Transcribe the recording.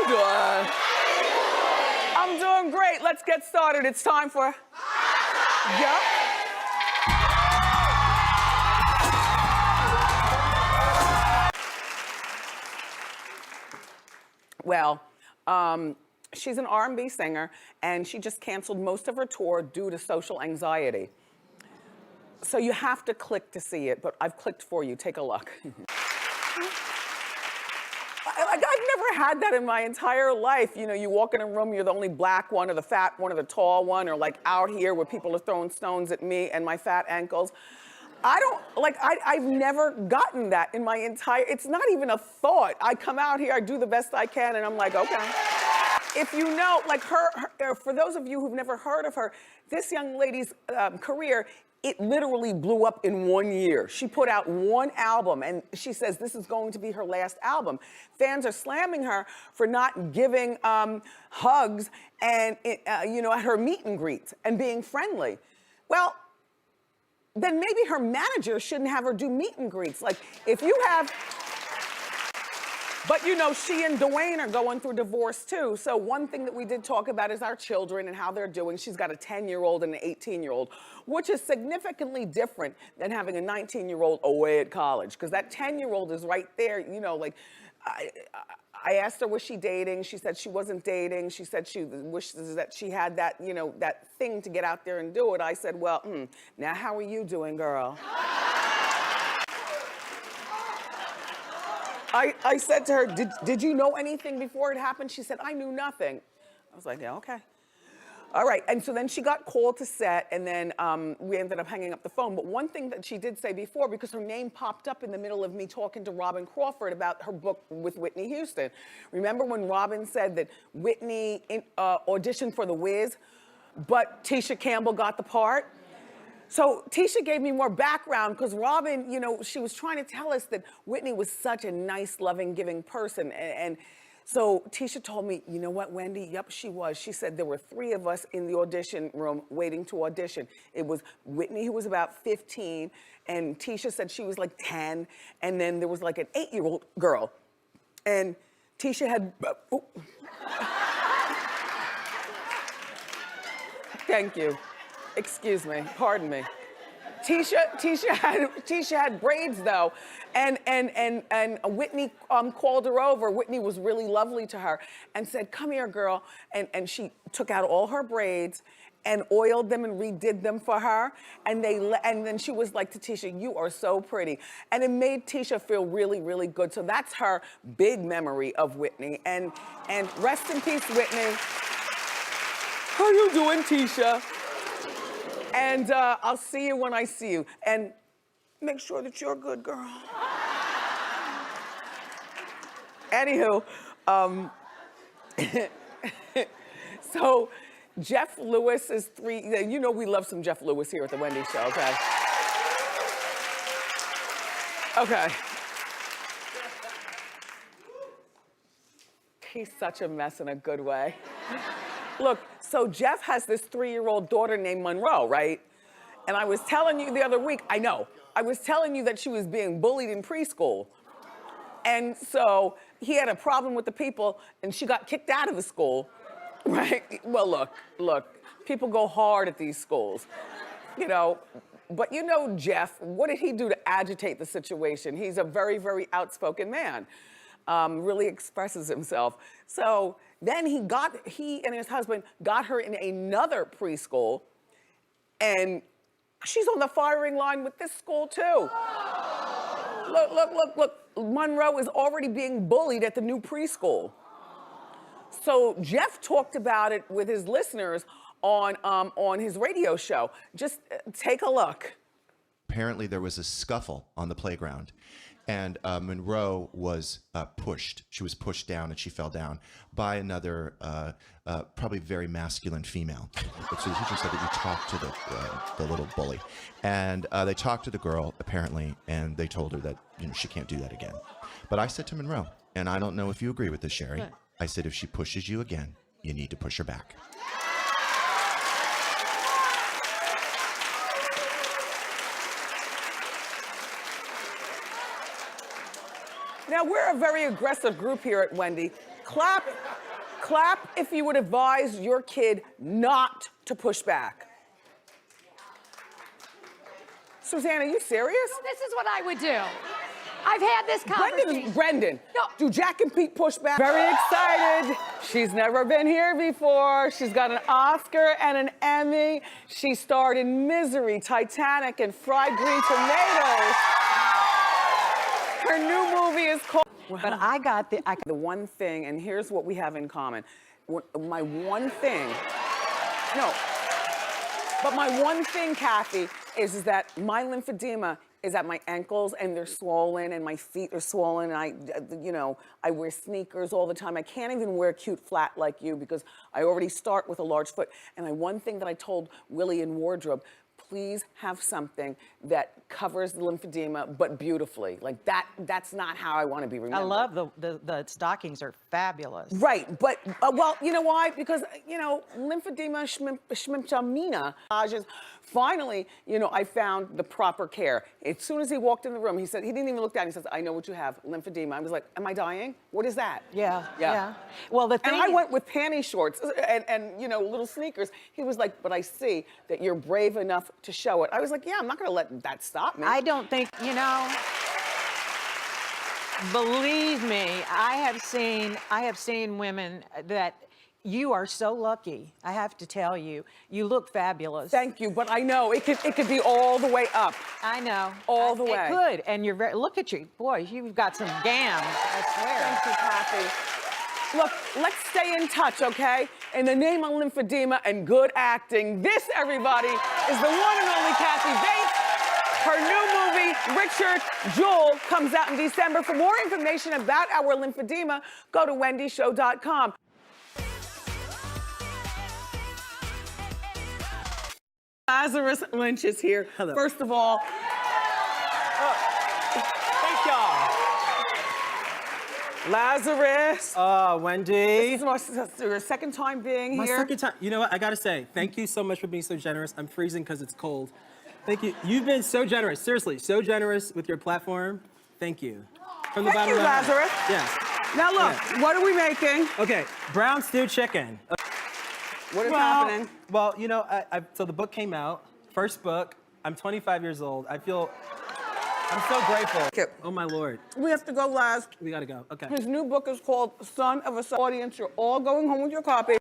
you doing? I'm doing great. Let's get started. It's time for... Yeah? Well, she's an R&B singer, and she just canceled most of her tour due to social anxiety. So you have to click to see it, but I've clicked for you. Take a look. I've never had that in my entire life. You know, you walk in a room, you're the only black one or the fat one or the tall one, or like out here where people are throwing stones at me and my fat ankles. I've never gotten that in my entire, it's not even a thought. I come out here, I do the best I can, and I'm like, okay. If you know, like her, for those of you who've never heard of her, this young lady's career, it literally blew up in 1 year. She put out one album, and she says this is going to be her last album. Fans are slamming her for not giving hugs and, you know, at her meet and greets and being friendly. Well, then maybe her manager shouldn't have her do meet and greets. Like, if you have... But you know, she and Dwayne are going through divorce too. So one thing that we did talk about is our children and how they're doing. She's got a 10-year-old and an 18-year-old, which is significantly different than having a 19-year-old away at college. Because that 10-year-old is right there, you know, like, I asked her, was she dating? She said she wasn't dating. She said she wishes that she had that, you know, that thing to get out there and do it. I said, well, now how are you doing, girl? I said to her, did you know anything before it happened? She said, I knew nothing. I was like, yeah, okay. All right, and so then she got called to set, and then we ended up hanging up the phone. But one thing that she did say before, because her name popped up in the middle of me talking to Robin Crawford about her book with Whitney Houston. Remember when Robin said that Whitney auditioned for The Wiz, but Tisha Campbell got the part? So Tisha gave me more background because Robin, you know, she was trying to tell us that Whitney was such a nice, loving, giving person. And so Tisha told me, you know what, Wendy? Yep, she was. She said there were 3 of us in the audition room waiting to audition. It was Whitney, who was about 15, and Tisha said she was like 10, and then there was like an 8-year-old girl. And Tisha had... Thank you. Excuse me, pardon me. Tisha had braids though, and Whitney called her over. Whitney was really lovely to her and said, come here, girl. And she took out all her braids and oiled them and redid them for her. And then she was like to Tisha, you are so pretty. And it made Tisha feel really, really good. So that's her big memory of Whitney. And rest in peace, Whitney. How you doing, Tisha? And I'll see you when I see you. And make sure that you're a good girl. Anywho, so Jeff Lewis is 3, you know we love some Jeff Lewis here at the Wendy Show, okay? Okay. He's such a mess in a good way. Look, so Jeff has this 3-year-old daughter named Monroe, right? And I was telling you the other week, I know, I was telling you that she was being bullied in preschool. And so he had a problem with the people and she got kicked out of the school, right? Well, look, people go hard at these schools, you know. But you know Jeff, what did he do to agitate the situation? He's a very, very outspoken man, really expresses himself. So then he and his husband got her in another preschool, and she's on the firing line with this school too. Look, Monroe is already being bullied at the new preschool. So Jeff talked about it with his listeners on his radio show. Just take a look. Apparently there was a scuffle on the playground, and Monroe was pushed. She was pushed down and she fell down by another probably very masculine female. So the teacher said that you talked to the little bully. And they talked to the girl, apparently, and they told her that, you know, she can't do that again. But I said to Monroe, and I don't know if you agree with this, Sherry, what? I said, if she pushes you again, you need to push her back. Now, we're a very aggressive group here at Wendy. Clap. Clap if you would advise your kid not to push back. Susanna, are you serious? This is what I would do. I've had this conversation. Brendan, No. do Jack and Pete push back? Very excited. She's never been here before. She's got an Oscar and an Emmy. She starred in Misery, Titanic, and Fried Green Tomatoes. Her new movie is called... But I got the... The one thing, and here's what we have in common. My one thing... No. But my one thing, Kathy, is that my lymphedema is at my ankles and they're swollen and my feet are swollen and I wear sneakers all the time. I can't even wear cute flat like you because I already start with a large foot. And one thing that I told Willie in wardrobe, please have something that covers the lymphedema, but beautifully. Like that's not how I want to be remembered. I love the stockings are fabulous. Right, but, well, you know why? Because, lymphedema, schmimpshamina, finally, I found the proper care. As soon as he walked in the room, he said, he didn't even look down, he says, I know what you have, lymphedema. I was like, am I dying? What is that? Yeah. Well, the thing and I went with panty shorts and little sneakers. He was like, but I see that you're brave enough to show it. I was like, yeah, I'm not gonna let that stop me. I don't think, believe me, I have seen women that you are so lucky. I have to tell you, you look fabulous. Thank you, but I know it could be all the way up. I know. All the way. It could, and you're look at you. Boy, you've got some gams, I swear. Thank you, Kathy. Look, let's stay in touch, okay? In the name of lymphedema and good acting, this, everybody, is the one and only Kathy Bates. Her new movie, Richard Jewell, comes out in December. For more information about our lymphedema, go to wendyshow.com. Lazarus Lynch is here. Hello. First of all, Thank y'all. Lazarus. Wendy. This is your second time being My here. second time. You know what? I gotta say, thank you so much for being so generous. I'm freezing because it's cold. Thank you. You've been so generous. Seriously, so generous with your platform. Thank you. From the Thank bottom you, of my heart. Lazarus. Yes. Now look, Yeah. what are we making? Okay, brown stewed chicken. What is happening? Well, so the book came out. First book. I'm 25 years old. I'm so grateful. Okay. Oh my Lord. We have to go, Laz. We gotta go. Okay. His new book is called Son of a Audience. You're all going home with your copy.